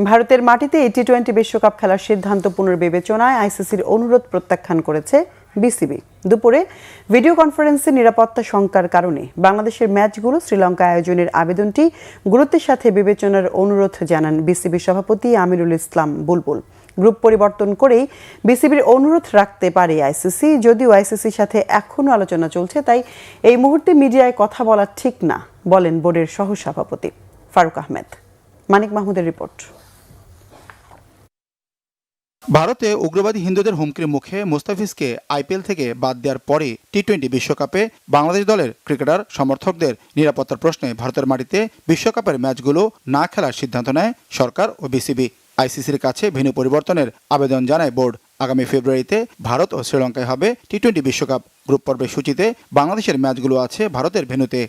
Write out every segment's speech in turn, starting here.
ভারতের মাটিতে টি-20 বিশ্বকাপ খেলার সিদ্ধান্ত পুনর্বিবেচনায় আইসিসির অনুরোধ প্রত্যাখ্যান করেছে বিসিবি। দুপুরে ভিডিও কনফারেন্সে নিরাপত্তা শঙ্কার কারণে বাংলাদেশের ম্যাচগুলো শ্রীলঙ্কা আয়োজনের আবেদনটি গুরুত্বের সাথে বিবেচনার অনুরোধ জানান বিসিবি সভাপতি আমিরুল ইসলাম বুলবুল। গ্রুপ পরিবর্তন করেই বিসিবির অনুরোধ রাখতে পারে আইসিসি, যদিও আইসিসির সাথে এখনও আলোচনা চলছে, তাই এই মুহূর্তে মিডিয়ায় কথা বলা ঠিক না বলেন বোর্ডের সহসভাপতি ফারুক আহমেদ। মানিক মাহমুদের রিপোর্ট। ভারতে উগ্রবাদী হিন্দুদের হুমকির মুখে মুস্তাফিজকে আইপিএল থেকে বাদ দেওয়ার পরে টি-20 বিশ্বকাপে বাংলাদেশ দলের ক্রিকেটার সমর্থকদের নিরাপত্তার প্রশ্নে ভারতের মাটিতে বিশ্বকাপের ম্যাচগুলো না খেলার সিদ্ধান্ত নেয় সরকার ও বিসিবি। আইসিসির কাছে ভেন্যু পরিবর্তনের আবেদন জানায় বোর্ড। আগামী ফেব্রুয়ারিতে ভারত ও শ্রীলঙ্কায় হবে টি-20 বিশ্বকাপ। গ্রুপ পর্বের সূচিতে বাংলাদেশের ম্যাচগুলো আছে ভারতের ভেন্যুতে।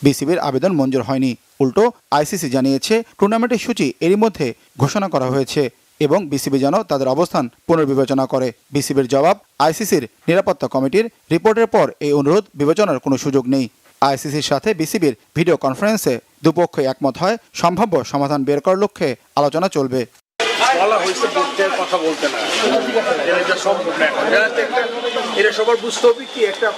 বিসিবির আবেদন মঞ্জুর হয়নি। উল্টো আইসিসি জানিয়েছে টুর্নামেন্টের সূচি এরই মধ্যে ঘোষণা করা হয়েছে এবং বিসিবি যেন তাদের অবস্থান পুনর্বিবেচনা করে। বিসিবির জবাব, আইসিসির নিরাপত্তা কমিটির রিপোর্টের পর এই অনুরোধ বিবেচনার কোনো সুযোগ নেই। আইসিসির সাথে বিসিবির ভিডিও কনফারেন্সে দুপক্ষ একমত হয় সম্ভাব্য সমাধান বের করার লক্ষ্যে আলোচনা চলবে। কথা বলতে না, এটা সম্ভব না। এটা সবার বুঝতে হবে কি একটা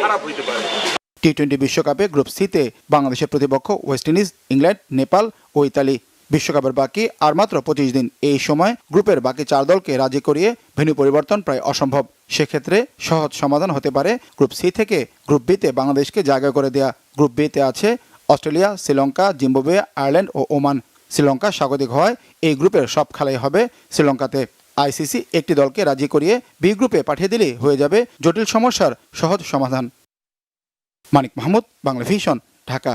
খারাপ হইতে পারে। টি-20 বিশ্বকাপে গ্রুপ সিতে বাংলাদেশের প্রতিপক্ষ ওয়েস্ট ইন্ডিজ, ইংল্যান্ড, নেপাল ও ইতালি। বিশ্বকাপের বাকি আর মাত্র 25 দিন। এই সময় গ্রুপের বাকি 4 দলকে রাজি করিয়ে ভেন্যু পরিবর্তন প্রায় অসম্ভব। সেক্ষেত্রে সহজ সমাধান হতে পারে গ্রুপ সি থেকে গ্রুপ বিতে বাংলাদেশকে জায়গা করে দেয়া। গ্রুপ বিতে আছে অস্ট্রেলিয়া, শ্রীলঙ্কা, জিম্বাবুয়ে, আয়ারল্যান্ড ও ওমান। শ্রীলঙ্কা স্বাগতিক হওয়ায় এই গ্রুপের সব খেলাই হবে শ্রীলঙ্কাতে। আইসিসি একটি দলকে রাজি করিয়ে বি গ্রুপে পাঠিয়ে দিলেই হয়ে যাবে জটিল সমস্যার সহজ সমাধান। মানিক মাহমুদ, বাংলা ভিশন, ঢাকা।